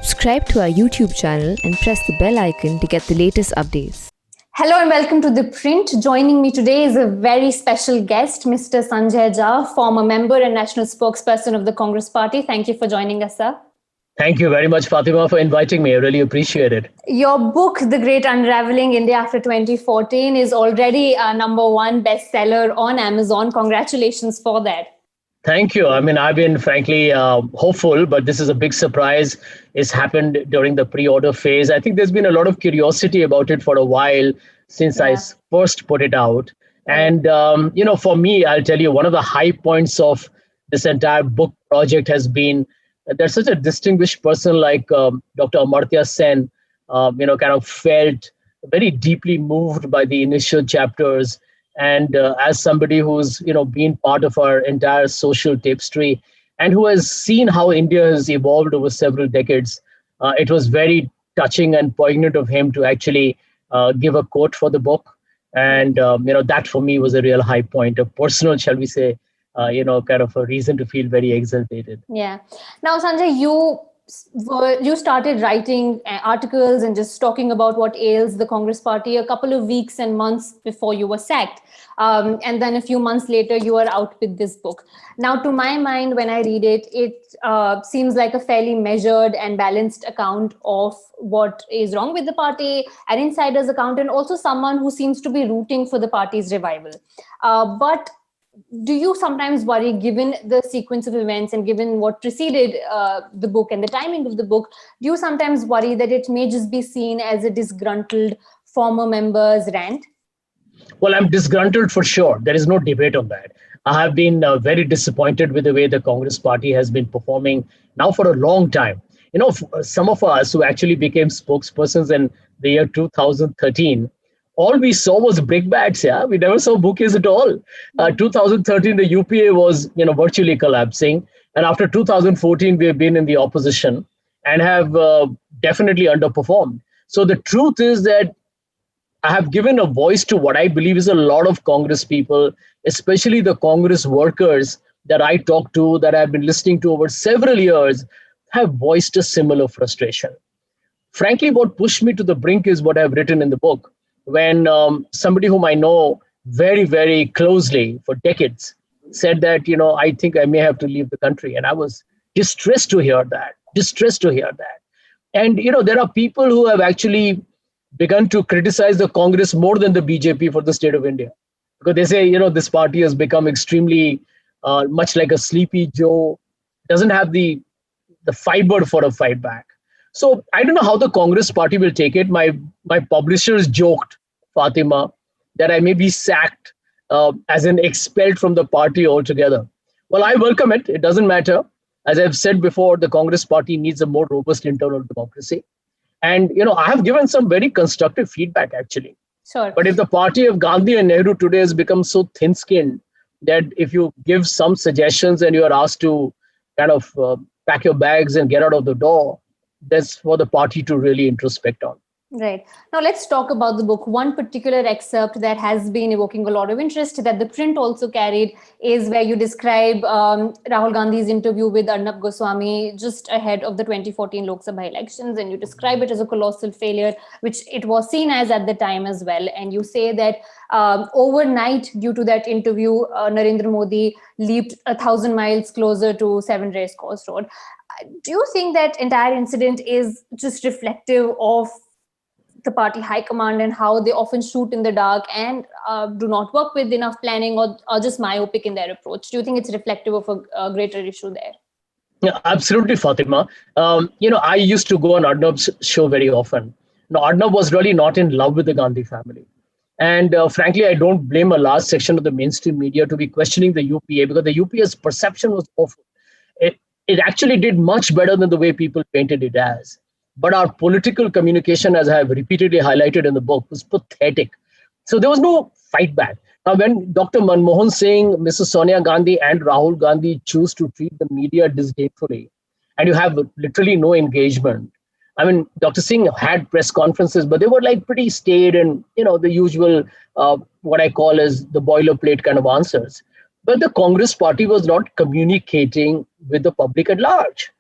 Subscribe to our YouTube channel and press the bell icon to get the latest updates. Hello and welcome to ThePrint. Joining me today is a very special guest, Mr. Sanjay Jha, former member and national spokesperson of the Congress Party. Thank you for joining us, sir. Thank you very much, Fatima, for inviting me. I really appreciate it. Your book, The Great Unravelling, India After 2014, is already a #1 bestseller on Amazon. Congratulations for that. Thank you. I mean, I've been frankly hopeful, but this is a big surprise. It's happened during the pre-order phase. I think there's been a lot of curiosity about it for a while since I first put it out. And, for me, I'll tell you, one of the high points of this entire book project has been that there's such a distinguished person like Dr. Amartya Sen, kind of felt very deeply moved by the initial chapters. And as somebody who's, been part of our entire social tapestry and who has seen how India has evolved over several decades, it was very touching and poignant of him to actually give a quote for the book. And, that for me was a real high point, a personal, shall we say, kind of a reason to feel very exalted. Yeah. Now, Sanjay, you started writing articles and just talking about what ails the Congress Party a couple of weeks and months before you were sacked. And then a few months later, you are out with this book. Now, to my mind, when I read it, it seems like a fairly measured and balanced account of what is wrong with the party, an insider's account, and also someone who seems to be rooting for the party's revival. But do you sometimes worry, given the sequence of events and given what preceded the book and the timing of the book, do you sometimes worry that it may just be seen as a disgruntled former member's rant? Well, I'm disgruntled for sure. There is no debate on that. I have been very disappointed with the way the Congress Party has been performing now for a long time. Some of us who actually became spokespersons in the year 2013, all we saw was brickbats. Yeah, we never saw bouquets at all. 2013, the UPA was, virtually collapsing, and after 2014, we have been in the opposition and have definitely underperformed. So the truth is that I have given a voice to what I believe is a lot of Congress people, especially the Congress workers that I talk to, that I've been listening to over several years, have voiced a similar frustration. Frankly, what pushed me to the brink is what I've written in the book. When somebody whom I know very, very closely for decades said that, I think I may have to leave the country. And I was distressed to hear that. And, there are people who have actually begun to criticize the Congress more than the BJP for the state of India. Because they say, this party has become extremely much like a sleepy Joe, doesn't have the fiber for a fight back. So I don't know how the Congress Party will take it. My publishers joked, Fatima, that I may be sacked as in expelled from the party altogether. Well, I welcome it. It doesn't matter. As I've said before, the Congress Party needs a more robust internal democracy. And, I have given some very constructive feedback, actually. Sure. But if the party of Gandhi and Nehru today has become so thin-skinned that if you give some suggestions and you are asked to kind of pack your bags and get out of the door, that's for the party to really introspect on. Right. Now, let's talk about the book. One particular excerpt that has been evoking a lot of interest that ThePrint also carried is where you describe Rahul Gandhi's interview with Arnab Goswami just ahead of the 2014 Lok Sabha elections. And you describe it as a colossal failure, which it was seen as at the time as well. And you say that overnight, due to that interview, Narendra Modi leaped 1,000 miles closer to 7 Race Course Road. Do you think that entire incident is just reflective of the party high command and how they often shoot in the dark and do not work with enough planning or are just myopic in their approach? Do you think it's reflective of a greater issue there? Yeah, absolutely, Fatima. I used to go on Arnab's show very often. Now, Arnab was really not in love with the Gandhi family. And frankly, I don't blame a large section of the mainstream media to be questioning the UPA because the UPA's perception was awful. It actually did much better than the way people painted it as. But our political communication, as I have repeatedly highlighted in the book, was pathetic. So there was no fight back. Now, when Dr. Manmohan Singh, Mrs. Sonia Gandhi, and Rahul Gandhi choose to treat the media disdainfully, and you have literally no engagement. I mean, Dr. Singh had press conferences, but they were like pretty staid and, the usual, what I call as the boilerplate kind of answers. But the Congress Party was not communicating with the public at large.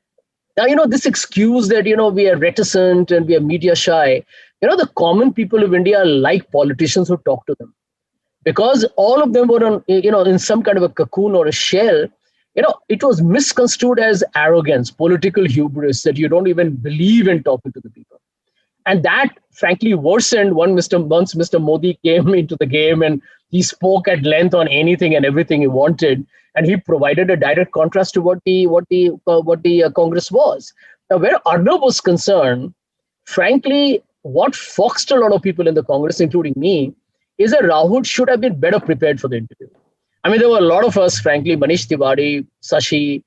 Now, this excuse that, we are reticent and we are media shy, the common people of India like politicians who talk to them, because all of them were on, in some kind of a cocoon or a shell. It was misconstrued as arrogance, political hubris, that you don't even believe in talking to the people. And that, frankly, worsened once Mr. Modi came into the game and he spoke at length on anything and everything he wanted, and he provided a direct contrast to what the Congress was. Now, where Arnab was concerned, frankly, what foxed a lot of people in the Congress, including me, is that Rahul should have been better prepared for the interview. I mean, there were a lot of us, frankly, Manish Tiwari, Sashi,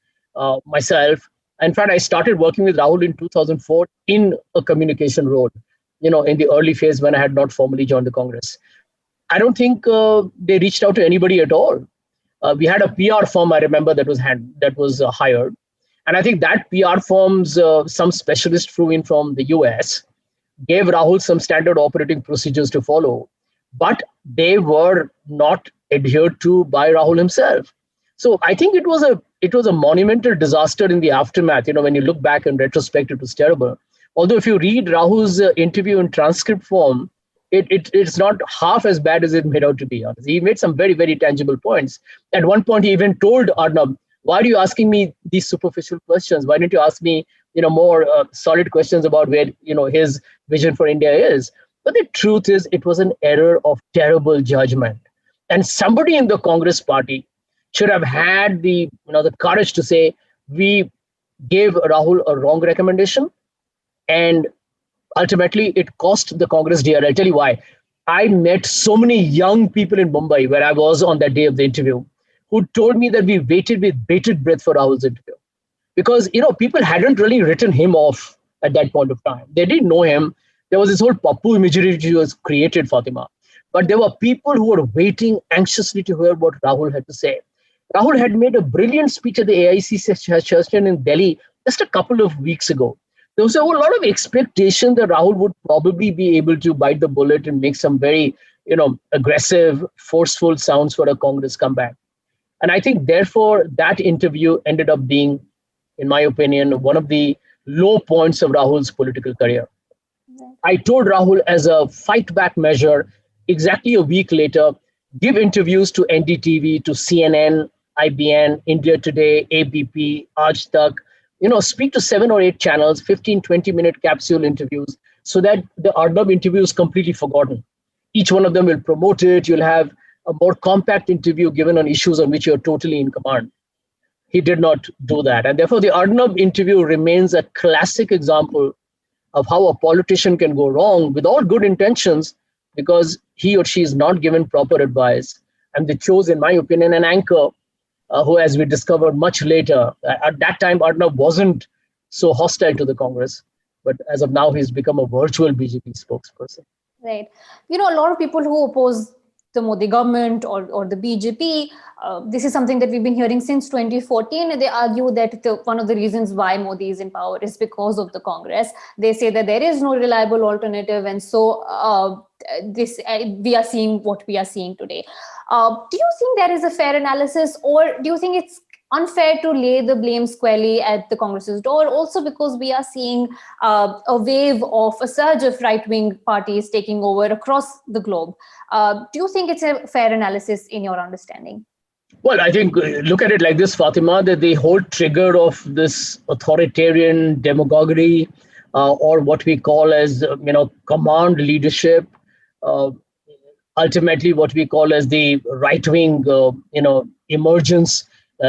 myself. In fact, I started working with Rahul in 2004 in a communication role, in the early phase when I had not formally joined the Congress. I don't think they reached out to anybody at all. We had a PR firm, I remember, that was hired. And I think that PR firm's some specialist flew in from the US, gave Rahul some standard operating procedures to follow, but they were not adhered to by Rahul himself. So I think it was a monumental disaster in the aftermath. When you look back in retrospect, it was terrible. Although if you read Rahul's interview in transcript form, it's not half as bad as it made out to be. Honestly. He made some very, very tangible points. At one point, he even told Arnab, "Why are you asking me these superficial questions? Why don't you ask me, more solid questions about where, his vision for India is?" But the truth is, it was an error of terrible judgment. And somebody in the Congress party should have had the courage to say, we gave Rahul a wrong recommendation, and ultimately it cost the Congress dear. I'll tell you why. I met so many young people in Mumbai where I was on that day of the interview who told me that we waited with bated breath for Rahul's interview. Because, people hadn't really written him off at that point of time. They didn't know him. There was this whole Pappu imagery which was created, Fatima. But there were people who were waiting anxiously to hear what Rahul had to say. Rahul had made a brilliant speech at the AIC session in Delhi just a couple of weeks ago. There was a whole lot of expectation that Rahul would probably be able to bite the bullet and make some very, aggressive, forceful sounds for a Congress comeback. And I think, therefore, that interview ended up being, in my opinion, one of the low points of Rahul's political career. I told Rahul, as a fight back measure, exactly a week later, give interviews to NDTV, to CNN, IBN, India Today, ABP, Aaj Tak, speak to 7 or 8 channels, 15, 20-minute capsule interviews, so that the Arnab interview is completely forgotten. Each one of them will promote it. You'll have a more compact interview given on issues on which you're totally in command. He did not do that. And therefore, the Arnab interview remains a classic example of how a politician can go wrong with all good intentions, because he or she is not given proper advice. And they chose, in my opinion, an anchor who, as we discovered much later, at that time, Arnab wasn't so hostile to the Congress. But as of now, he's become a virtual BJP spokesperson. Right. A lot of people who oppose the Modi government or the BJP, this is something that we've been hearing since 2014. They argue that one of the reasons why Modi is in power is because of the Congress. They say that there is no reliable alternative. And so we are seeing what we are seeing today. Do you think that is a fair analysis, or do you think it's unfair to lay the blame squarely at the Congress's door, also because we are seeing a wave of a surge of right-wing parties taking over across the globe? Do you think it's a fair analysis in your understanding? Well, I think, look at it like this, Fatima, that the whole trigger of this authoritarian demagoguery, or what we call as, command leadership, ultimately what we call as the right-wing, emergence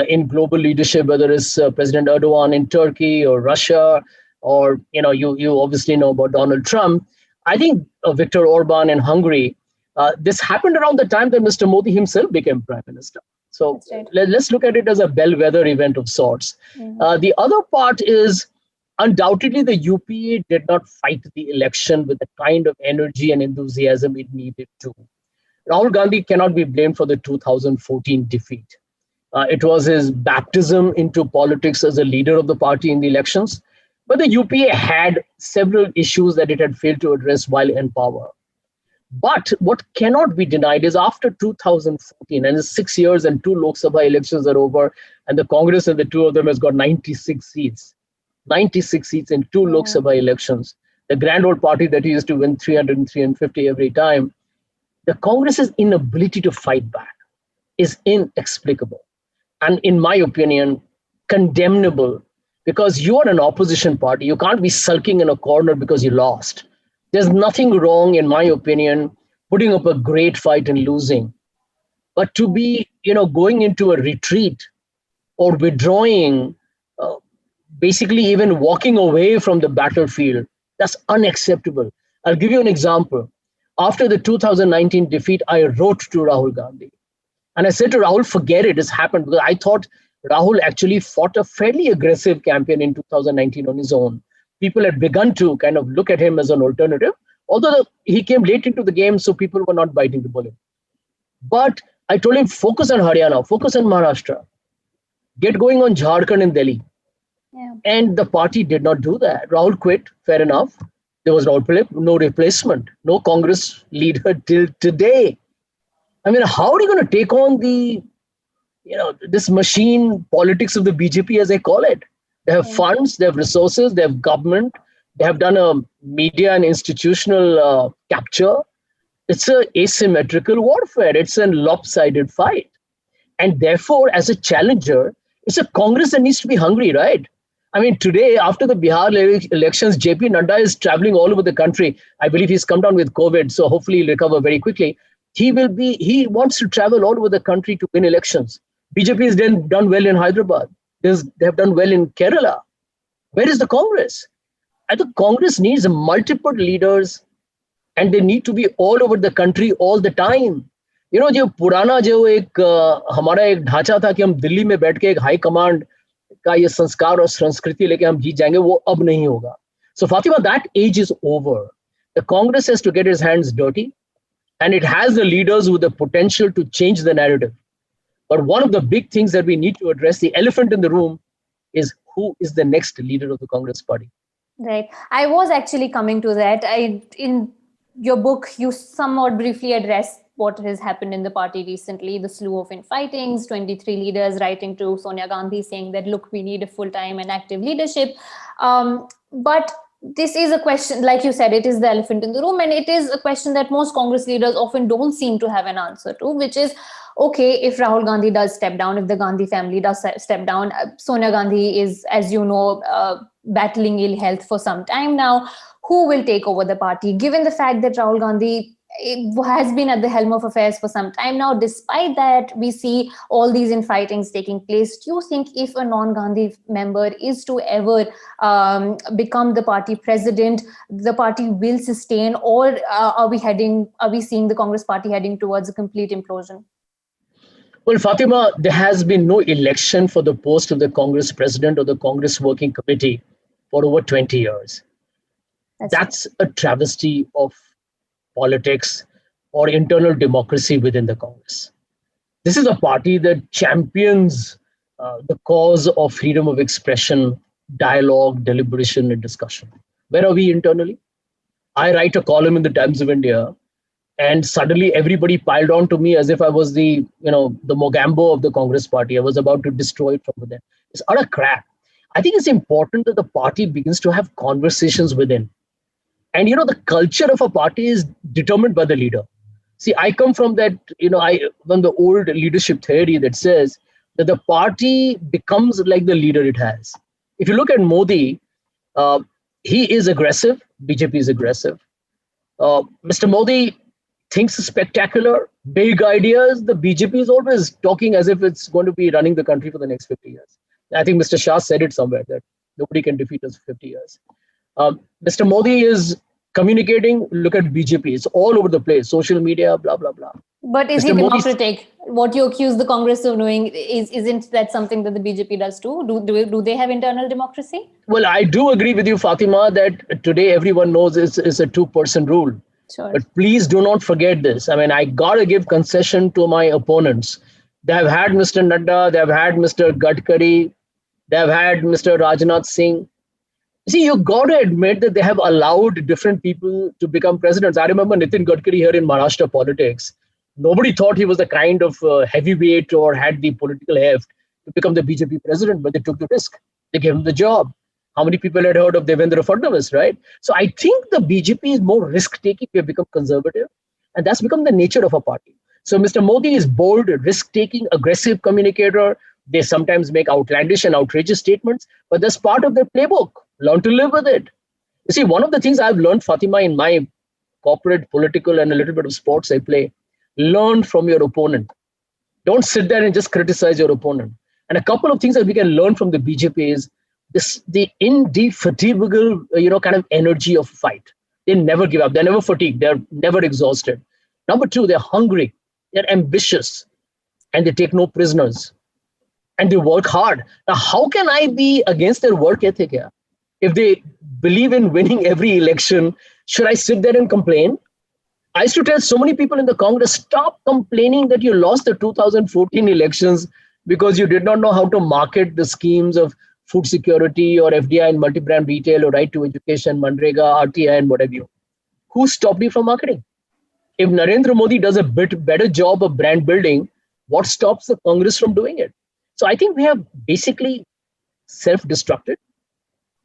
in global leadership, whether it's President Erdogan in Turkey or Russia, or, you obviously know about Donald Trump. I think Viktor Orban in Hungary, this happened around the time that Mr. Modi himself became prime minister. So right. Let's look at it as a bellwether event of sorts. Mm-hmm. The other part is, undoubtedly, the UPA did not fight the election with the kind of energy and enthusiasm it needed to. Rahul Gandhi cannot be blamed for the 2014 defeat. It was his baptism into politics as a leader of the party in the elections. But the UPA had several issues that it had failed to address while in power. But what cannot be denied is, after 2014, and 6 years and 2 Lok Sabha elections are over, and the Congress and the two of them has got 96 seats. 96 seats in two Lok Sabha elections. The grand old party that used to win 300 and 350 every time. The Congress's inability to fight back is inexplicable. And in my opinion, condemnable, because you are an opposition party. You can't be sulking in a corner because you lost. There's nothing wrong, in my opinion, putting up a great fight and losing. But to be, going into a retreat or withdrawing, uh, basically even walking away from the battlefield, that's unacceptable. I'll give you an example. After the 2019 defeat, I wrote to Rahul Gandhi. And I said to Rahul, forget it, it's happened. Because I thought Rahul actually fought a fairly aggressive campaign in 2019 on his own. People had begun to kind of look at him as an alternative, although he came late into the game, so people were not biting the bullet. But I told him, focus on Haryana, focus on Maharashtra, get going on Jharkhand and Delhi. Yeah. And the party did not do that. Rahul quit, fair enough. There was no replacement, no Congress leader till today. I mean, how are you going to take on this machine politics of the BJP, as I call it? They have funds, they have resources, they have government, they have done a media and institutional capture. It's a asymmetrical warfare. It's a lopsided fight. And therefore, as a challenger, it's a Congress that needs to be hungry, right? I mean, today, after the Bihar elections, JP Nadda is traveling all over the country. I believe he's come down with COVID, so hopefully he'll recover very quickly. He wants to travel all over the country to win elections. BJP has done well in Hyderabad. They have done well in Kerala. Where is the Congress? I think Congress needs multiple leaders, and they need to be all over the country all the time. जो पुराना जो हमारा एक ढांचा था कि हम दिल्ली में बैठ के एक हाई कमांड का ये संस्कार और संस्कृति लेके हम जीत जाएंगे, वो अब नहीं होगा. So Fatima, that age is over. The Congress has to get its hands dirty, and it has the leaders with the potential to change the narrative. But one of the big things that we need to address, the elephant in the room, is who is the next leader of the Congress party. Right. I was actually coming to that. In your book, you somewhat briefly addressed what has happened in the party recently, the slew of infightings, 23 leaders writing to Sonia Gandhi saying that, look, we need a full-time and active leadership. But this is a question, like you said, it is the elephant in the room, and it is a question that most Congress leaders often don't seem to have an answer to, which is, okay, if Rahul Gandhi does step down, if the Gandhi family does step down, Sonia Gandhi is, as you know, battling ill health for some time now, who will take over the party? Given the fact that Rahul Gandhi has been at the helm of affairs for some time now, despite that, we see all these infightings taking place. Do you think if a non-Gandhi member is to ever become the party president, the party will sustain, or are we seeing the Congress party heading towards a complete implosion? Well, Fatima, there has been no election for the post of the Congress president or the Congress working committee for over 20 years. That's a travesty of politics or internal democracy within the Congress. This is a party that champions the cause of freedom of expression, dialogue, deliberation, and discussion. Where are we internally? I write a column in the Times of India, and suddenly everybody piled on to me as if I was the Mogambo of the Congress party. I was about to destroy it from within. It's utter crap. I think it's important that the party begins to have conversations within. And, the culture of a party is determined by the leader. See, I come from that, from the old leadership theory that says that the party becomes like the leader it has. If you look at Modi, he is aggressive. BJP is aggressive. Mr. Modi thinks spectacular, big ideas. The BJP is always talking as if it's going to be running the country for the next 50 years. I think Mr. Shah said it somewhere that nobody can defeat us for 50 years. Mr. Modi is communicating. Look at BJP. It's all over the place. Social media, blah, blah, blah. But is he democratic? What you accuse the Congress of doing, isn't that something that the BJP does too? Do they have internal democracy? Well, I do agree with you, Fatima, that today everyone knows it's a two-person rule. Sure. But please do not forget this. I mean, I got to give concession to my opponents. They have had Mr. Nadda, they have had Mr. Gadkari, they have had Mr. Rajnath Singh. See, you got to admit that they have allowed different people to become presidents. I remember Nitin Gadkari here in Maharashtra politics. Nobody thought he was the kind of heavyweight or had the political heft to become the BJP president, but they took the risk. They gave him the job. How many people had heard of Devendra Fadnavis, right? So I think the BJP is more risk-taking. We have become conservative. And that's become the nature of a party. So Mr. Modi is bold, risk-taking, aggressive communicator. They sometimes make outlandish and outrageous statements, but that's part of their playbook. Learn to live with it. You see, one of the things I've learned, Fatima, in my corporate, political, and a little bit of sports I play, learn from your opponent. Don't sit there and just criticize your opponent. And a couple of things that we can learn from the BJP is the indefatigable, kind of energy of fight. They never give up. They're never fatigued. They're never exhausted. Number two, they're hungry. They're ambitious. And they take no prisoners. And they work hard. Now, how can I be against their work ethic here? If they believe in winning every election, should I sit there and complain? I used to tell so many people in the Congress, stop complaining that you lost the 2014 elections because you did not know how to market the schemes of food security or FDI and multi-brand retail or right to education, Manrega, RTI, and whatever you. Who stopped you from marketing? If Narendra Modi does a bit better job of brand building, what stops the Congress from doing it? So I think we have basically self-destructed.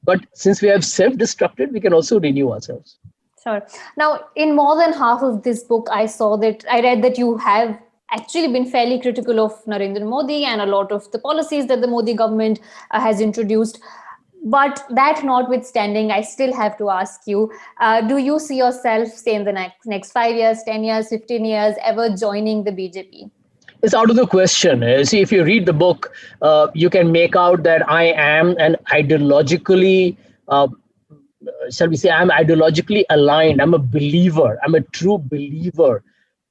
But since we have self-destructed, we can also renew ourselves. Sure. Now, in more than half of this book, I read that you have actually been fairly critical of Narendra Modi and a lot of the policies that the Modi government has introduced. But that notwithstanding, I still have to ask you, do you see yourself, say, in the next 5 years, 10 years, 15 years, ever joining the BJP? It's out of the question. See, if you read the book, you can make out that I am an ideologically, shall we say, I'm ideologically aligned. I'm a believer. I'm a true believer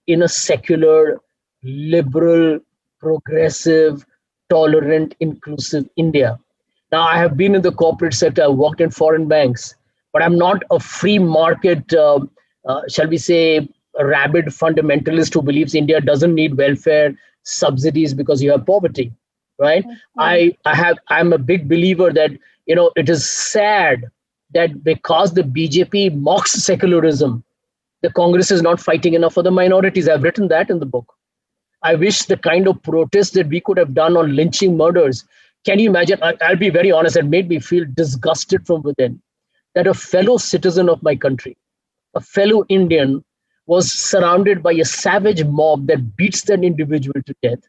in a secular, liberal, progressive, tolerant, inclusive India. Now, I have been in the corporate sector. I've worked in foreign banks, but I'm not a free market, shall we say, a rabid fundamentalist who believes India doesn't need welfare subsidies because you have poverty, right? Mm-hmm. I'm a big believer that, it is sad that because the BJP mocks secularism, the Congress is not fighting enough for the minorities. I've written that in the book. I wish the kind of protest that we could have done on lynching murders. Can you imagine? I'll be very honest, it made me feel disgusted from within that a fellow citizen of my country, a fellow Indian, was surrounded by a savage mob that beats that individual to death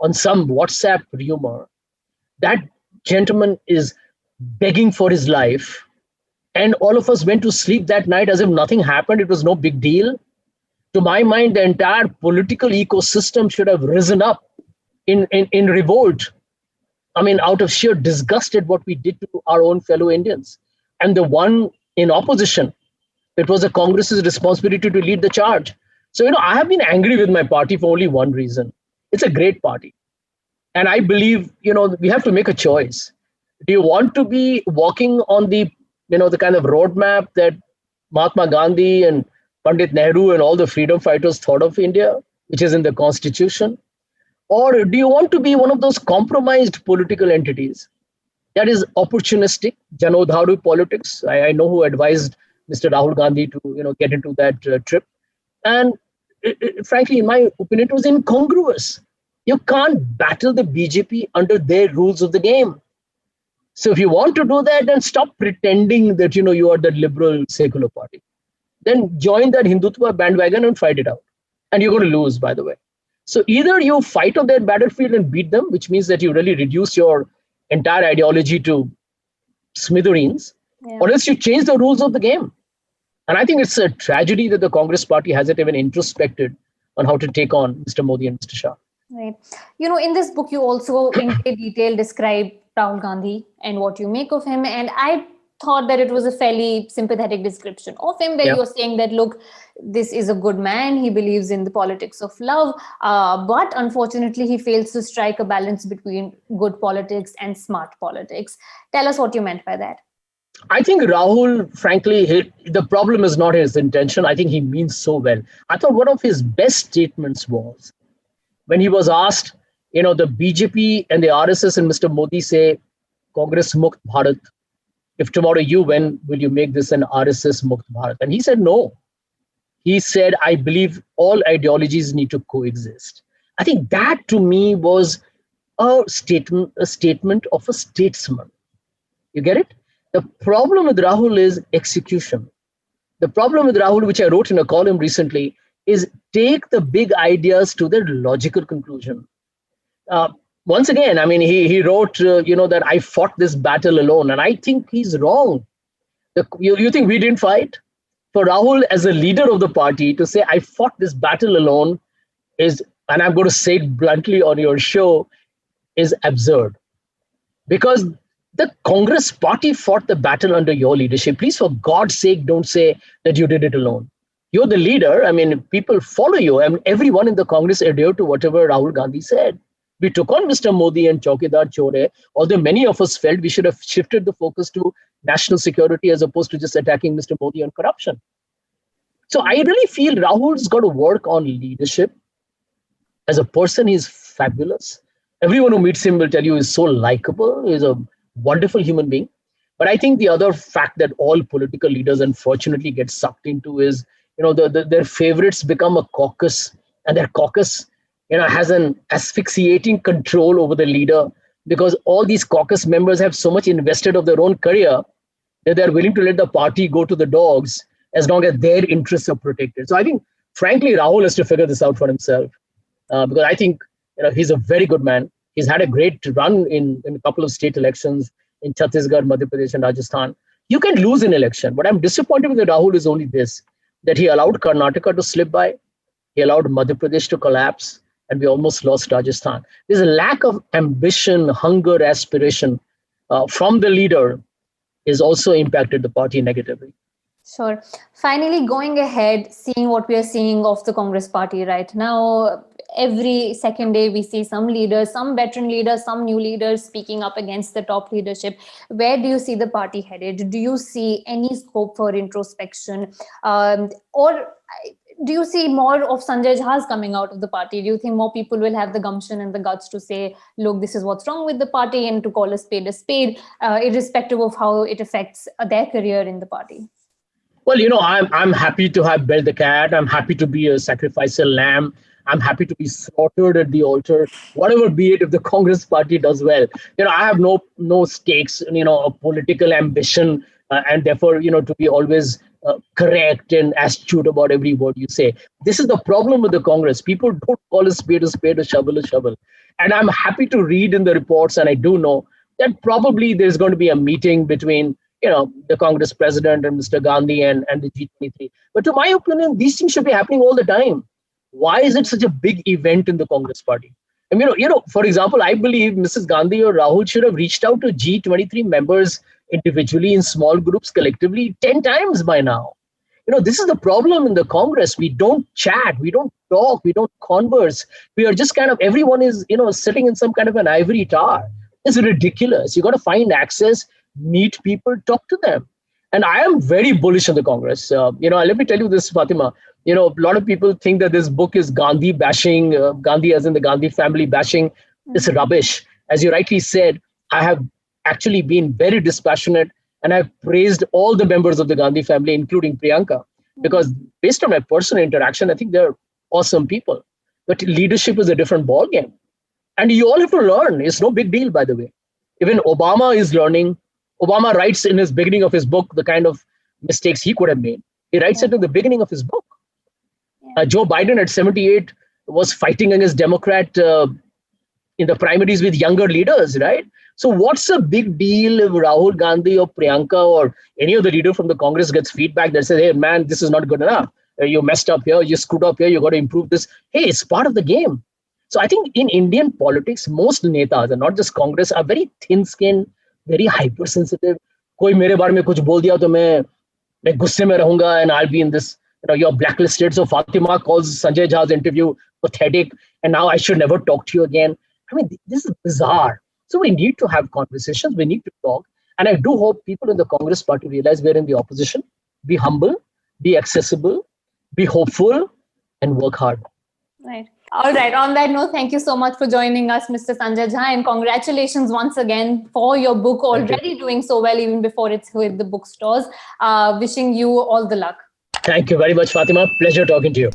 on some WhatsApp rumor. That gentleman is begging for his life. And all of us went to sleep that night as if nothing happened. It was no big deal. To my mind, the entire political ecosystem should have risen up in revolt. I mean, out of sheer disgust at what we did to our own fellow Indians. And the one in opposition, it was the Congress's responsibility to lead the charge. So, I have been angry with my party for only one reason. It's a great party. And I believe, we have to make a choice. Do you want to be walking on the kind of roadmap that Mahatma Gandhi and Pandit Nehru and all the freedom fighters thought of India, which is in the constitution? Or do you want to be one of those compromised political entities that is opportunistic, Janodharu politics? I know who advised Mr. Rahul Gandhi to get into that trip. And frankly, in my opinion, it was incongruous. You can't battle the BJP under their rules of the game. So if you want to do that, then stop pretending that you are the liberal secular party. Then join that Hindutva bandwagon and fight it out. And you're going to lose, by the way. So either you fight on that battlefield and beat them, which means that you really reduce your entire ideology to smithereens, or else you change the rules of the game. And I think it's a tragedy that the Congress party hasn't even introspected on how to take on Mr. Modi and Mr. Shah. Right. In this book, you also in great detail describe Rahul Gandhi and what you make of him. And I thought that it was a fairly sympathetic description of him, where you're saying that, look, this is a good man. He believes in the politics of love. But unfortunately, he fails to strike a balance between good politics and smart politics. Tell us what you meant by that. I think Rahul, frankly, the problem is not his intention. I think he means so well. I thought one of his best statements was when he was asked, the BJP and the RSS and Mr. Modi say, Congress Mukt Bharat. If tomorrow you win, will you make this an RSS Mukt Bharat? And he said, no. He said, I believe all ideologies need to coexist. I think that to me was a statement of a statesman. You get it? The problem with Rahul is execution. The problem with Rahul, which I wrote in a column recently, is take the big ideas to their logical conclusion. Uh, Once again, I mean, he wrote, that I fought this battle alone, and I think he's wrong. You think we didn't fight? For Rahul, as a leader of the party, to say I fought this battle alone is, and I'm going to say it bluntly on your show, is absurd. Because the Congress party fought the battle under your leadership. Please, for God's sake, don't say that you did it alone. You're the leader. I mean, people follow you. I mean, everyone in the Congress adhered to whatever Rahul Gandhi said. We took on Mr. Modi and Chaukidar Chore, although many of us felt we should have shifted the focus to national security as opposed to just attacking Mr. Modi on corruption. So I really feel Rahul's got to work on leadership. As a person, he's fabulous. Everyone who meets him will tell you he's so likable. He's a wonderful human being. But I think the other fact that all political leaders unfortunately get sucked into is, their favorites become a caucus, and their caucus, has an asphyxiating control over the leader, because all these caucus members have so much invested of their own career that they're willing to let the party go to the dogs as long as their interests are protected. So I think, frankly, Rahul has to figure this out for himself, because I think he's a very good man. He's had a great run in a couple of state elections in Chhattisgarh, Madhya Pradesh, and Rajasthan. You can lose an election. What I'm disappointed with Rahul is only this, that he allowed Karnataka to slip by, he allowed Madhya Pradesh to collapse, and we almost lost Rajasthan. There's a lack of ambition, hunger, aspiration from the leader is also impacted the party negatively. Sure. Finally, going ahead, seeing what we are seeing of the Congress party right now, every second day we see some leaders, some veteran leaders, some new leaders speaking up against the top leadership. Where do you see the party headed? Do you see any scope for introspection? Or do you see more of Sanjay Jhas coming out of the party? Do you think more people will have the gumption and the guts to say, look, this is what's wrong with the party, and to call a spade, irrespective of how it affects their career in the party? Well, I'm happy to have built the cat. I'm happy to be a sacrificial lamb. I'm happy to be slaughtered at the altar, whatever be it, if the Congress party does well. I have no stakes, of political ambition, and therefore, to be always correct and astute about every word you say. This is the problem with the Congress. People don't call a spade, a shovel, a shovel. And I'm happy to read in the reports, and I do know that probably there's going to be a meeting between the Congress president and Mr. Gandhi and the G23. But to my opinion, these things should be happening all the time. Why is it such a big event in the Congress party? And, for example, I believe Mrs. Gandhi or Rahul should have reached out to G23 members individually, in small groups, collectively 10 times by now. This is the problem in the Congress. We don't chat, we don't talk, we don't converse. We are just kind of, everyone is, sitting in some kind of an ivory tower. It's ridiculous. You got to find access, meet people, talk to them. And I am very bullish on the Congress. Let me tell you this, Fatima. A lot of people think that this book is Gandhi bashing, Gandhi as in the Gandhi family bashing. It's rubbish. As you rightly said, I have actually been very dispassionate, and I've praised all the members of the Gandhi family, including Priyanka, because based on my personal interaction, I think they're awesome people. But leadership is a different ballgame. And you all have to learn. It's no big deal, by the way. Even Obama is learning. Obama writes in his beginning of his book the kind of mistakes he could have made. He writes it in the beginning of his book. Joe Biden at 78 was fighting against Democrat in the primaries with younger leaders, right? So what's a big deal if Rahul Gandhi or Priyanka or any other leader from the Congress gets feedback that says, hey, man, this is not good enough. You messed up here, you screwed up here, you got to improve this. Hey, it's part of the game. So I think in Indian politics, most netas, and not just Congress, are very thin-skinned, very hypersensitive. Koi mere baare mein kuch bol diya to main gusse mein rahunga and I'll be in this, you're blacklisted. So Fatima calls Sanjay Jha's interview pathetic, and now I should never talk to you again. I mean, this is bizarre. So we need to have conversations, we need to talk. And I do hope people in the Congress party realize we're in the opposition. Be humble, be accessible, be hopeful, and work hard. Right. All right. On that note, thank you so much for joining us, Mr. Sanjay Jha, and congratulations once again for your book, already doing so well even before it's hit the bookstores. Wishing you all the luck. Thank you very much, Fatima. Pleasure talking to you.